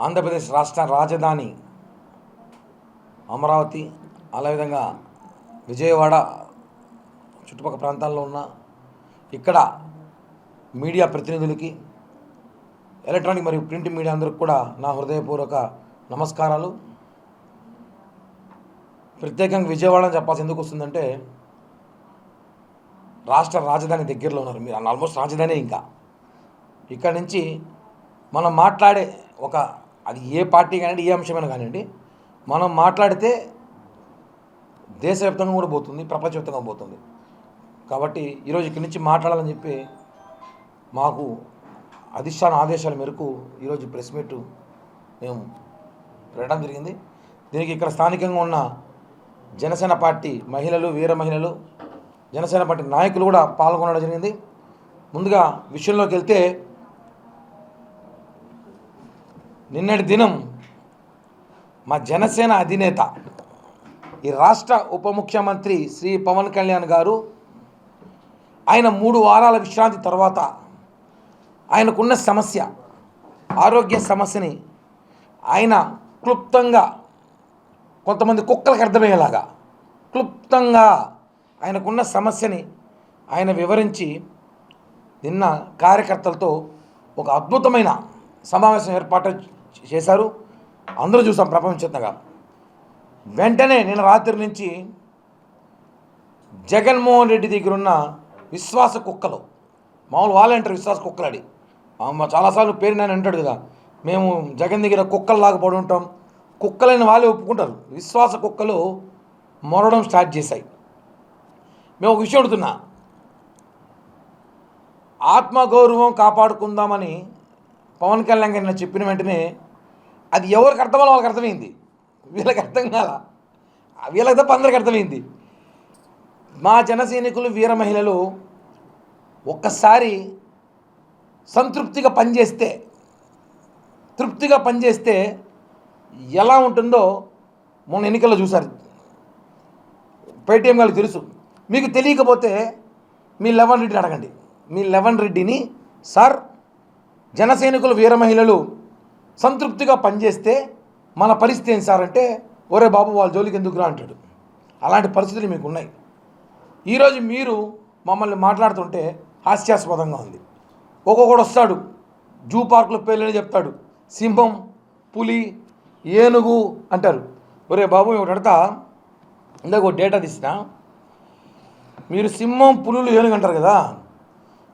ఆంధ్రప్రదేశ్ రాష్ట్ర రాజధాని అమరావతి, అదేవిధంగా విజయవాడ చుట్టుపక్కల ప్రాంతాల్లో ఉన్న ఇక్కడ మీడియా ప్రతినిధులకి, ఎలక్ట్రానిక్ మరియు ప్రింట్ మీడియా అందరికి కూడా నా హృదయపూర్వక నమస్కారాలు. ప్రత్యేకంగా విజయవాడ అని చెప్పాల్సి ఎందుకు వస్తుందంటే, రాష్ట్ర రాజధాని దగ్గరలో ఉన్నారు మీరు, ఆల్మోస్ట్ రాజధాని. ఇంకా ఇక్కడ నుంచి మనం మాట్లాడే అది ఏ పార్టీ కానివ్వండి, ఏ అంశమైనా కానివ్వండి, మనం మాట్లాడితే దేశవ్యాప్తంగా కూడా పోతుంది, ప్రపంచవ్యాప్తంగా పోతుంది. కాబట్టి ఈరోజు ఇక్కడి నుంచి మాట్లాడాలని చెప్పి మాకు అధిష్టాన ఆదేశాల మేరకు ఈరోజు ప్రెస్ మీట్ మేము పెట్టడం జరిగింది. దీనికి ఇక్కడ స్థానికంగా ఉన్న జనసేన పార్టీ మహిళలు, వీర మహిళలు, జనసేన పార్టీ నాయకులు కూడా పాల్గొనడం జరిగింది. ముందుగా విషయంలోకి వెళ్తే, నిన్నటి దినం మా జనసేన అధినేత, ఈ రాష్ట్ర ఉప ముఖ్యమంత్రి శ్రీ పవన్ కళ్యాణ్ గారు ఆయన 3 వారాల విశ్రాంతి తర్వాత ఆయనకున్న సమస్య, ఆరోగ్య సమస్యని ఆయన క్లుప్తంగా, కొంతమంది కుక్కలకు అర్థమయ్యేలాగా క్లుప్తంగా ఆయనకున్న సమస్యని ఆయన వివరించి నిన్న కార్యకర్తలతో ఒక అద్భుతమైన సమావేశం ఏర్పాటు చేశారు. అందరూ చూసాం ప్రపంచవ్యాప్తంగా. వెంటనే నిన్న రాత్రి నుంచి జగన్మోహన్ రెడ్డి దగ్గర ఉన్న విశ్వాస కుక్కలు, మామూలు వాలంటీర్ విశ్వాస కుక్కలాడి చాలాసార్లు పేరు నేను అంటాడు కదా, మేము జగన్ దగ్గర కుక్కల్లాగా పడి ఉంటాం, కుక్కలైన వాళ్ళే ఒప్పుకుంటారు. విశ్వాస కుక్కలు మొరడం స్టార్ట్ చేశాయి. మేము ఒక విషయం అడుగుతున్నా, ఆత్మగౌరవం కాపాడుకుందామని పవన్ కళ్యాణ్ గారిని చెప్పిన వెంటనే అది ఎవరికి అర్థమో వాళ్ళకి అర్థమైంది, వీళ్ళకి అర్థం కాల, వీళ్ళకి తప్ప అందరికి అర్థమైంది. మా జన సైనికులు, వీర మహిళలు ఒక్కసారి సంతృప్తిగా పనిచేస్తే, తృప్తిగా పనిచేస్తే ఎలా ఉంటుందో మొన్న ఎన్నికల్లో చూశారు. పేటీఎం గారికి తెలుసు. మీకు తెలియకపోతే మీ లెవెన్ రెడ్డిని అడగండి. మీ లెవెన్ రెడ్డిని, సార్ జన సైనికులు, వీర మహిళలు సంతృప్తిగా పనిచేస్తే మన పరిస్థితి ఏంటి సార్ అంటే, ఒరే బాబు వాళ్ళ జోలికి ఎందుకురా అంటాడు. అలాంటి పరిస్థితులు మీకు ఉన్నాయి. ఈరోజు మీరు మమ్మల్ని మాట్లాడుతుంటే హాస్యాస్పదంగా ఉంది. ఒక్కొక్కడు వస్తాడు, జూ పార్కులో పేర్లని చెప్తాడు, సింహం, పులి, ఏనుగు అంటారు. ఒరే బాబు ఒకటి అడతా, ఇందాక ఒక డేటా తీసిన, మీరు సింహం, పులులు, ఏనుగు అంటారు కదా,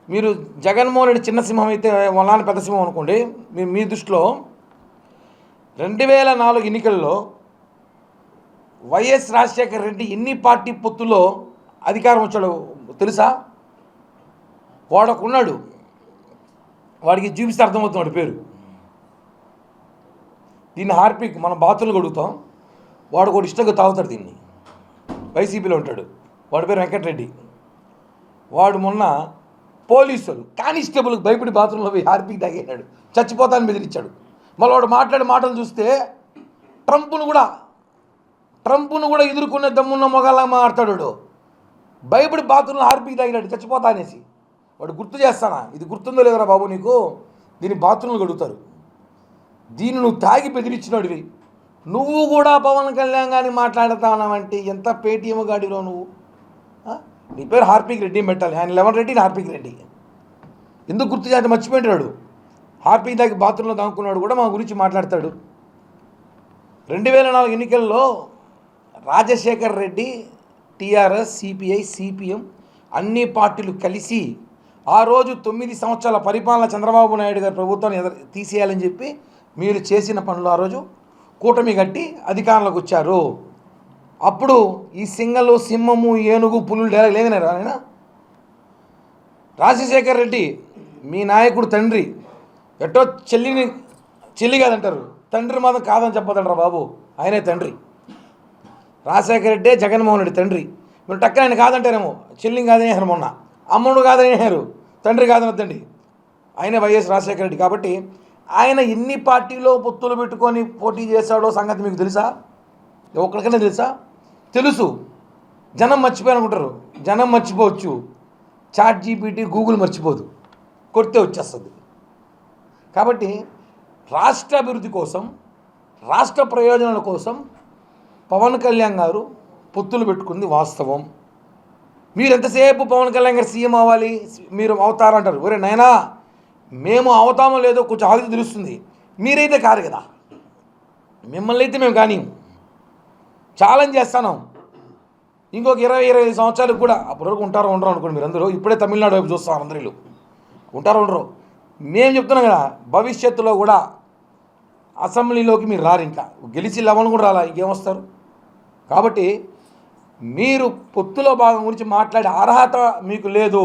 మీరు జగన్మోహన్ రెడ్డి చిన్న సింహం అయితే వాళ్ళ నాన్న పెద్ద సింహం అనుకోండి. మీ దృష్టిలో 2004 ఎన్నికల్లో వైఎస్ రాజశేఖర రెడ్డి ఎన్ని పార్టీ పొత్తులో అధికారం వచ్చాడో తెలుసా? వాడొకున్నాడు, వాడికి చూపిస్తే అర్థమవుతున్నాడు పేరు. దీన్ని హార్పిక్, మనం బాతులు అడుగుతాం, వాడు కూడా ఇష్టంగా తాగుతాడు దీన్ని. వైసీపీలో ఉంటాడు, వాడి పేరు వెంకటరెడ్డి. వాడు మొన్న పోలీసులు కానిస్టేబుల్కి భయపడి బాత్రూంలో పోయి హార్పిక్ తాగేశాడు, చచ్చిపోతాను బెదిరించాడు. మళ్ళీ వాడు మాట్లాడే మాటలు చూస్తే ట్రంప్ను కూడా ఎదుర్కొనే దమ్మున్న మొగాలా మాట్లాడాడు. భయపడి బాత్రూంలో హార్పిక్ తాగినాడు, చచ్చిపోతా అనేసి. వాడు గుర్తు చేస్తానా, ఇది గుర్తుందో లేదురా బాబు నీకు, దీన్ని బాత్రూంలు కడుగుతారు, దీన్ని నువ్వు తాగి బెదిరించినాడివి. నువ్వు కూడా పవన్ కళ్యాణ్ గారిని మాట్లాడుతావంటే ఎంత పేటీఎం గాడిలో నువ్వు. నీ పేరు హార్పిక్ రెడ్డి పెట్టాలి, ఆయన లెవెన్ రెడ్డి, హార్పిక్ రెడ్డి. ఎందుకు గుర్తు చేస్తే మర్చిపోయినాడు. హార్పిక్ దాకి బాత్రూంలో దాక్కున్నాడు కూడా మా గురించి మాట్లాడతాడు. 2004 ఎన్నికల్లో Rajasekhar Reddy, TRS, CPI, CPM అన్ని పార్టీలు కలిసి ఆ రోజు 9 సంవత్సరాల పరిపాలన చంద్రబాబు నాయుడు గారి ప్రభుత్వాన్ని తీసేయాలని చెప్పి మీరు చేసిన పనులు ఆ రోజు కూటమి కట్టి అధికారంలోకి వచ్చారు. అప్పుడు ఈ సింగలు, సింహము, ఏనుగు, పులులు డైలాగ్ లేదనే రాయన. రాజశేఖర్ రెడ్డి మీ నాయకుడు తండ్రి, ఎట్టో చెల్లి కాదంటారు, తండ్రి మాత్రం కాదని చెప్పదంటారా బాబు, ఆయనే తండ్రి. రాజశేఖర రెడ్డే జగన్మోహన్ రెడ్డి తండ్రి. మీరు టక్కన ఆయన కాదంటారేమో, చెల్లిని కాదనేసారు, మొన్న అమ్ముడు కాదనేసారు, తండ్రి కాదనొద్దండి, ఆయనే వైఎస్ రాజశేఖర రెడ్డి. కాబట్టి ఆయన ఎన్ని పార్టీలో పొత్తులు పెట్టుకొని పోటీ చేశాడో సంగతి మీకు తెలుసా? ఒక్కడికైనా తెలుసా? తెలుసు. జనం మర్చిపోయానుకుంటారు, జనం మర్చిపోవచ్చు, చాట్ జీపీటీ, గూగుల్ మర్చిపోదు, కొడితే వచ్చేస్తుంది. కాబట్టి రాష్ట్ర అభివృద్ధి కోసం, రాష్ట్ర ప్రయోజనాల కోసం పవన్ కళ్యాణ్ గారు పొత్తులు పెట్టుకుంది వాస్తవం. మీరు ఎంతసేపు పవన్ కళ్యాణ్ గారు సీఎం అవ్వాలి, మీరు అవుతారంటారు. ఒరే నైనా, మేము అవుతామో లేదో కొంచెం ఆగితే తెలుస్తుంది. మీరైతే కాదు కదా, మిమ్మల్ని అయితే మేము కానీ ఛాలెంజ్ చేస్తాను. ఇంకొక 20-25 సంవత్సరాలకు కూడా అప్పటివరకు ఉంటారో ఉండరు అనుకోండి. మీరు అందరూ ఇప్పుడే తమిళనాడు వైపు చూస్తారు, అందరూ ఉంటారో ఉండరు. మేము చెప్తున్నాం కదా, భవిష్యత్తులో కూడా అసెంబ్లీలోకి మీరు రారు. ఇంకా గెలిచి 11 కూడా రాలా, ఇంకేమొస్తారు? కాబట్టి మీరు పొత్తులో భాగం గురించి మాట్లాడే అర్హత మీకు లేదు.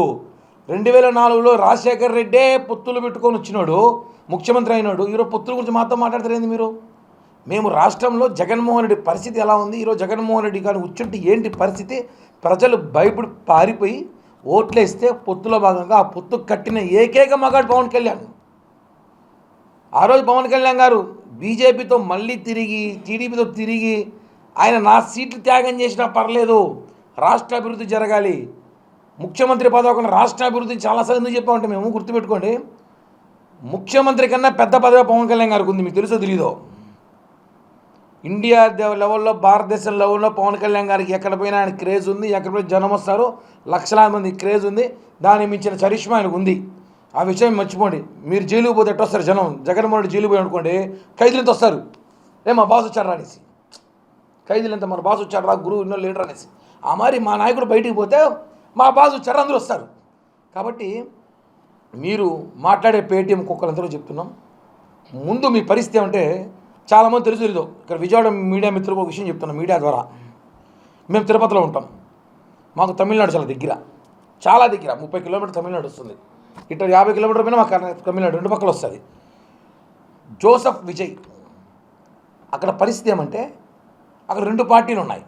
2004లో రాజశేఖర్ రెడ్డే పొత్తులు పెట్టుకొని వచ్చినాడు, ముఖ్యమంత్రి అయినాడు. ఈరోజు పొత్తుల గురించి మాతో మాట్లాడతారేంది మీరు? మేము రాష్ట్రంలో జగన్మోహన్ రెడ్డి పరిస్థితి ఎలా ఉంది, ఈరోజు జగన్మోహన్ రెడ్డి కానీ కూర్చుంటే ఏంటి పరిస్థితి, ప్రజలు భయపడి పారిపోయి ఓట్లేస్తే పొత్తులో భాగంగా ఆ పొత్తు కట్టిన ఏకైక మగాడు పవన్ కళ్యాణ్. ఆ రోజు పవన్ కళ్యాణ్ గారు బీజేపీతో మళ్ళీ తిరిగి, టీడీపీతో తిరిగి, ఆయన నా సీట్లు త్యాగం చేసినా పర్లేదు, రాష్ట్ర అభివృద్ధి జరగాలి, ముఖ్యమంత్రి పదవి రాష్ట్ర అభివృద్ధి చాలాసార్లు ఎందుకు చెప్పామంటే మేము గుర్తుపెట్టుకోండి, ముఖ్యమంత్రి కన్నా పెద్ద పదవి పవన్ కళ్యాణ్ గారికి ఉంది. మీకు తెలుసో తెలీదో? ఇండియా లెవెల్లో, భారతదేశం లెవెల్లో పవన్ కళ్యాణ్ గారికి ఎక్కడ పోయినా ఆయన క్రేజ్ ఉంది. ఎక్కడ పోయినా జనం వస్తారు, లక్షలాది మంది క్రేజ్ ఉంది. దాన్ని మించిన చరిష్మా ఆయనకు ఉంది. ఆ విషయం మర్చిపోండి. మీరు జైలుకు పోతే ఎట్టు వస్తారు జనం? జగన్మోహన్ రెడ్డి జైలు పోయి అనుకోండి, ఖైదీలంతా వస్తారు. మా బాస్ వచ్చారు అనేసి, ఖైదీలంతా మన బాస్ వచ్చారు రా, గురువు ఇన్నో లీడర్ అనేసి. ఆ మరి మా నాయకుడు బయటికి పోతే మా బాస్ వచ్చారు, అందరూ వస్తారు. కాబట్టి మీరు మాట్లాడే పేటీఎం కుక్కలందరూ చెప్తున్నాం. ముందు మీ పరిస్థితి ఏమంటే చాలామంది తెలుసు తెలీదు. ఇక్కడ విజయవాడ మీడియా మిత్రులకు ఒక విషయం చెప్తున్నాం మీడియా ద్వారా. మేము తిరుపతిలో ఉంటాం, మాకు తమిళనాడు చాలా దగ్గర, చాలా దగ్గర. 30 కిలోమీటర్ తమిళనాడు వస్తుంది. ఇట్లా 50 కిలోమీటర్ పైన మాకు తమిళనాడు రెండు పక్కలు వస్తుంది. జోసెఫ్ విజయ్ అక్కడ పరిస్థితి ఏమంటే, అక్కడ 2 పార్టీలు ఉన్నాయి,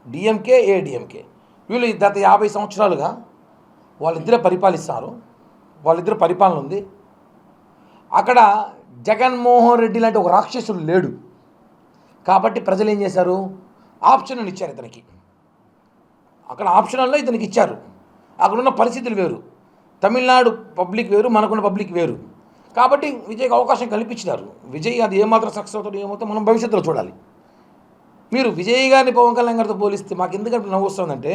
డిఎంకే, ఏడిఎంకే. వీళ్ళు గత 50 సంవత్సరాలుగా వాళ్ళిద్దరే పరిపాలిస్తారు, వాళ్ళిద్దరు పరిపాలన ఉంది. అక్కడ జగన్మోహన్ రెడ్డి లాంటి ఒక రాక్షసుడు లేడు. కాబట్టి ప్రజలు ఏం చేశారు, ఆప్షన్ అని ఇచ్చారు ఇతనికి. అక్కడ ఆప్షన్లో ఇతనికి ఇచ్చారు. అక్కడున్న పరిస్థితులు వేరు, తమిళనాడు పబ్లిక్ వేరు, మనకున్న పబ్లిక్ వేరు. కాబట్టి విజయ్కి అవకాశం కల్పించినారు. విజయ్ అది ఏమాత్రం సక్సెస్ అవుతాడు ఏమవుతుందో మనం భవిష్యత్తులో చూడాలి. మీరు విజయ్ గారిని పవన్ కళ్యాణ్ గారితో పోలిస్తే మాకు ఎందుకంటే నవ్వు వస్తుందంటే,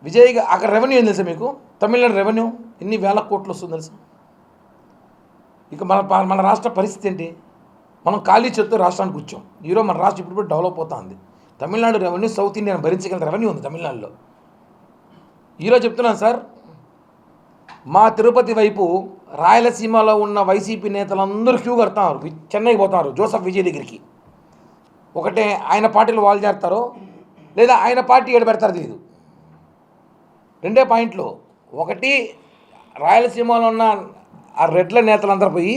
విజయ్ అక్కడ రెవెన్యూ ఏం తెలుసా మీకు? తమిళనాడు రెవెన్యూ ఎన్ని వేల కోట్లు వస్తుంది తెలుసా? ఇక మన రాష్ట్ర పరిస్థితి ఏంటి? మనం ఖాళీ చేత్తో రాష్ట్రానికి కూర్చోం. ఈరోజు మన రాష్ట్రం ఇప్పుడు డెవలప్ అవుతుంది. తమిళనాడు రెవెన్యూ సౌత్ ఇండియన్ భరించగల రెవెన్యూ ఉంది తమిళనాడులో. ఈరోజు చెప్తున్నాను సార్, మా తిరుపతి వైపు రాయలసీమలో ఉన్న వైసీపీ నేతలందరూ క్యూ కడతారు, చెన్నైకి పోతారు జోసెఫ్ విజయ్ దగ్గరికి. ఒకటే ఆయన పార్టీలు వాళ్ళు చేస్తారో లేదా ఆయన పార్టీ ఏడు పెడతారో తెలియదు. 2 పాయింట్లు. ఒకటి, రాయలసీమలో ఉన్న ఆ రెడ్ల నేతలందరూ పోయి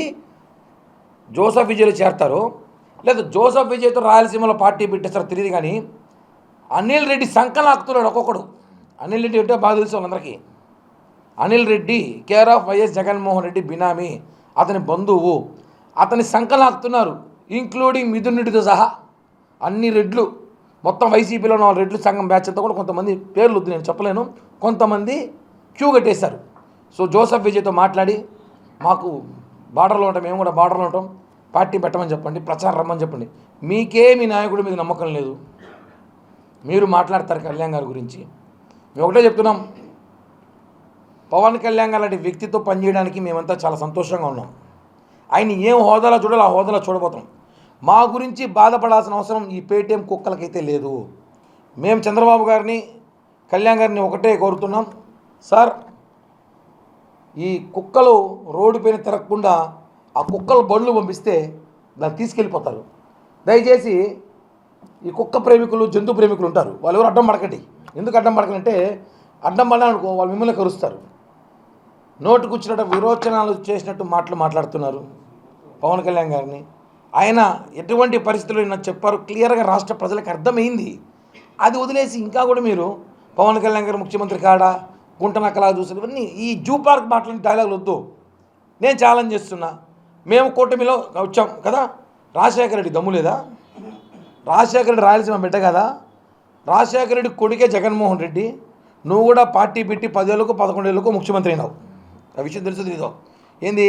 జోసెఫ్ విజయ్లో చేరతారు, లేదా జోసెఫ్ విజయ్తో రాయలసీమలో పార్టీ పెట్టేస్తారో తెలియదు. కానీ అనిల్ రెడ్డి సంకలం ఆకుతున్నాడు ఒక్కొక్కడు. అనిల్ రెడ్డి అంటే బాగా తెలుసు వాళ్ళందరికీ. అనిల్ రెడ్డి కేర్ ఆఫ్ వైఎస్ జగన్మోహన్ రెడ్డి బినామీ, అతని బంధువు. అతని సంకలం ఆకుతున్నారు, ఇంక్లూడింగ్ మిథున్ రెడ్డితో సహా. అన్ని రెడ్లు మొత్తం వైసీపీలో ఉన్న రెడ్లు సంఘం బ్యాచ్ అంతా కూడా కొంతమంది పేర్లు వద్దు, నేను చెప్పలేను, కొంతమంది క్యూ కట్టేశారు. సో జోసెఫ్ విజయ్తో మాట్లాడి, మాకు బార్డర్లో ఉంటాం, మేము కూడా బార్డర్లో ఉంటాం, పార్టీ పెట్టమని చెప్పండి, ప్రచారం రమ్మని చెప్పండి. మీకే మీ నాయకుడి మీద నమ్మకం లేదు, మీరు మాట్లాడతారు కళ్యాణ్ గారి గురించి. మేము ఒకటే చెప్తున్నాం, పవన్ కళ్యాణ్ గారు లాంటి వ్యక్తితో పనిచేయడానికి మేమంతా చాలా సంతోషంగా ఉన్నాం. ఆయన ఏం హోదాలో చూడాలో ఆ హోదాలో చూడబోతాం. మా గురించి బాధపడాల్సిన అవసరం ఈ పేటీఎం కుక్కలకైతే లేదు. మేము చంద్రబాబు గారిని, కళ్యాణ్ గారిని ఒకటే కోరుతున్నాం, సార్ ఈ కుక్కలు రోడ్డు పైన తిరగకుండా ఆ కుక్కల బండ్లు పంపిస్తే దాన్ని తీసుకెళ్ళిపోతారు. దయచేసి ఈ కుక్క ప్రేమికులు, జంతు ప్రేమికులు ఉంటారు, వాళ్ళు ఎవరు అడ్డం పడకండి. ఎందుకు అడ్డం పడకంటే, అడ్డం పడాలనుకో వాళ్ళు మిమ్మల్ని కరుస్తారు. నోటుకు వచ్చినట్టు విరోచనాలు చేసినట్టు మాట్లాడుతున్నారు పవన్ కళ్యాణ్ గారిని. ఆయన ఎటువంటి పరిస్థితుల్లో నాకు చెప్పారు క్లియర్గా, రాష్ట్ర ప్రజలకు అర్థమైంది. అది వదిలేసి ఇంకా కూడా మీరు పవన్ కళ్యాణ్ గారు ముఖ్యమంత్రి కాడా, గుంటనక్కలా చూసారు, ఇవన్నీ ఈ జూ పార్క్ మాట్లాడిన డైలాగులు వద్దు. నేను ఛాలెంజ్ చేస్తున్నా, మేము కూటమిలో వచ్చాం కదా, రాజశేఖర రెడ్డి దమ్ము లేదా? రాజశేఖర రెడ్డి రాయలసీమ బిడ్డ కదా, రాజశేఖర రెడ్డి కొడుకే జగన్మోహన్ రెడ్డి. నువ్వు కూడా పార్టీ పెట్టి 10 ఏళ్ళకు 11 ఏళ్ళకు ముఖ్యమంత్రి అయినావు. ఆ విషయం తెలుసు తెలీదో? ఏంది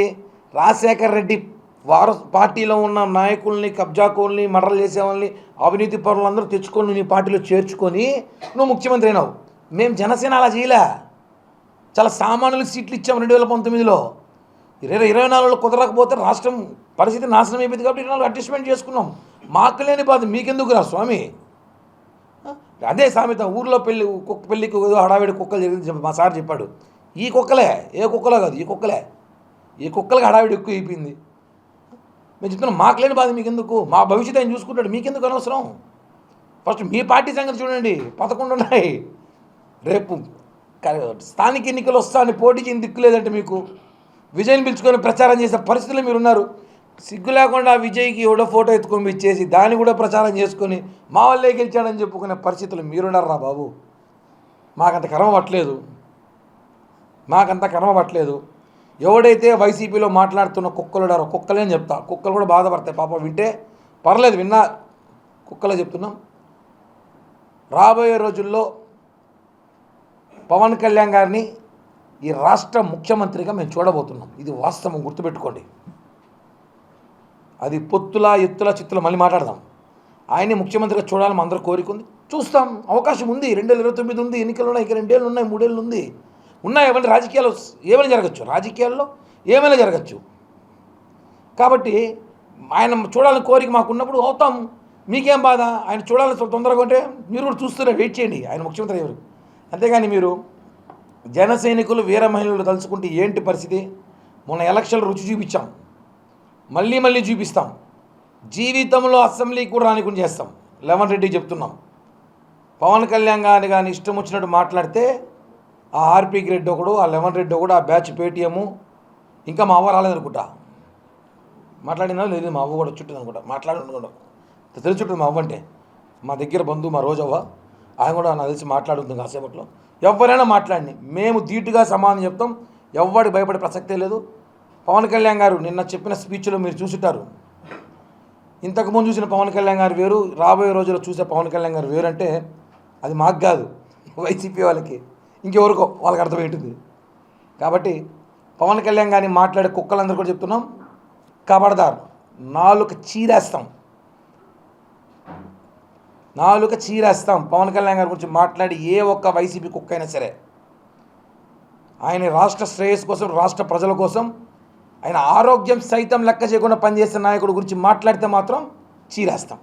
రాజశేఖర రెడ్డి పార్టీలో ఉన్న నాయకుల్ని, కబ్జాకోల్ని, మర్డర్లు చేసే వాళ్ళని, అవినీతి పరులందరూ తెచ్చుకొని నీ పార్టీలో చేర్చుకొని నువ్వు ముఖ్యమంత్రి అయినావు. మేము జనసేన అలా చేయలే. చాలా సామాన్యులకు సీట్లు ఇచ్చాం 2019లో. 2024లో కుదరకపోతే రాష్ట్రం పరిస్థితి నాశనం అయిపోయింది కాబట్టి 24 అడ్జస్ట్మెంట్ చేసుకున్నాం. మాకు లేని బాధ మీకెందుకు రా స్వామి? అదే సామెత, ఊర్లో పెళ్ళికి హడావిడి కుక్కలు జరిగింది మా సార్ చెప్పాడు. ఈ కుక్కలే, ఏ కుక్కలో కాదు, ఈ కుక్కలే. ఈ కుక్కలకి హడావిడి ఎక్కువ అయిపోయింది. మేము చెప్తున్నాం మాకు లేని బాధ మీకెందుకు? మా భవిష్యత్తు ఆయన చూసుకుంటాడు, మీకెందుకు అనవసరం? ఫస్ట్ మీ పార్టీ సంగతి చూడండి, 11 ఉన్నాయి. రేపు స్థానిక ఎన్నికలు వస్తాయని పోటీ చేయని దిక్కు లేదంటే మీకు విజయ్ని పిలుచుకొని ప్రచారం చేసే పరిస్థితులు మీరున్నారు. సిగ్గు లేకుండా విజయ్కి ఎవడో ఫోటో ఎత్తుకొని ఇచ్చేసి దాన్ని కూడా ప్రచారం చేసుకొని మా వల్లే గెలిచాడని చెప్పుకునే పరిస్థితులు మీరున్నారా బాబు? మాకంత కర్మ పట్టలేదు. ఎవడైతే వైసీపీలో మాట్లాడుతున్న కుక్కలుడారో కుక్కలే అని చెప్తా. కుక్కలు కూడా బాధపడతాయి పాపం, వింటే పర్లేదు, విన్నా కుక్కలే చెప్తున్నాం. రాబోయే రోజుల్లో పవన్ కళ్యాణ్ గారిని ఈ రాష్ట్ర ముఖ్యమంత్రిగా మేము చూడబోతున్నాం. ఇది వాస్తవం, గుర్తుపెట్టుకోండి. అది పొత్తుల ఎత్తుల చిత్తుల మళ్ళీ మాట్లాడదాం. ఆయన్ని ముఖ్యమంత్రిగా చూడాలని అందరూ కోరిక ఉంది, చూస్తాం. అవకాశం ఉంది. 2029 ఉంది, ఎన్నికలు ఉన్నాయి, ఇక 2 ఏళ్ళు ఉన్నాయి, 3 ఏళ్ళు ఉంది. ఏమంటే రాజకీయాలు ఏమైనా జరగచ్చు, రాజకీయాల్లో ఏమైనా జరగచ్చు. కాబట్టి ఆయన చూడాలని కోరిక మాకున్నప్పుడు అవుతాం. మీకేం బాధ? ఆయన చూడాలని తొందరగా ఉంటే మీరు కూడా చూస్తూనే వెయిట్ చేయండి, ఆయన ముఖ్యమంత్రి ఎవరు. అంతేగాని మీరు జన సైనికులు, వీర మహిళలు తలుచుకుంటే ఏంటి పరిస్థితి? మొన్న ఎలక్షన్లు రుచి చూపించాం, మళ్ళీ చూపిస్తాం. జీవితంలో అసెంబ్లీకి కూడా రానికుండా చేస్తాం. లెవెన్ రెడ్డికి చెప్తున్నాం, పవన్ కళ్యాణ్ గారిని కానీ ఇష్టం వచ్చినట్టు మాట్లాడితే ఆ ఆర్పీకి రెడ్డి ఒకడు, ఆ లెవెన్ రెడ్డి ఒకడు, ఆ బ్యాచ్ పేటీఎము, ఇంకా మా అవ్వ రాలేదనుకుంటా. మాట్లాడినా లేదు, మా అవ్వ కూడా చుట్టూ అనుకుంటా, మాట్లాడుకుంటా తెలుసుంటుంది. మా అవ్వ అంటే మా దగ్గర బంధువు, మా రోజవ్వ. ఆయన కూడా నాకు తెలిసి మాట్లాడుతుంది కాసేపట్లో. ఎవరైనా మాట్లాడి మేము ధీటుగా సమాధానం చెప్తాం. ఎవరికి భయపడే ప్రసక్తే లేదు. పవన్ కళ్యాణ్ గారు నిన్న చెప్పిన స్పీచ్లో మీరు చూసుంటారు. ఇంతకుముందు చూసిన పవన్ కళ్యాణ్ గారు వేరు, రాబోయే రోజుల్లో చూసే పవన్ కళ్యాణ్ గారు వేరు. అంటే అది మాకు కాదు, వైసీపీ వాళ్ళకి, ఇంకెవరికో వాళ్ళకి అర్థమవుతుంది. కాబట్టి పవన్ కళ్యాణ్ గారిని మాట్లాడే కుక్కలందరూ కూడా చెప్తున్నాం, కబడ్దార్, నాలుక చీరేస్తాం. పవన్ కళ్యాణ్ గారి గురించి మాట్లాడి ఏ ఒక్క వైసీపీ కుక్క అయినా సరే, ఆయన రాష్ట్ర శ్రేయస్సు కోసం, రాష్ట్ర ప్రజల కోసం, ఆయన ఆరోగ్యం సైతం లెక్క చేయకుండా పనిచేసే నాయకుడి గురించి మాట్లాడితే మాత్రం చీరేస్తాం.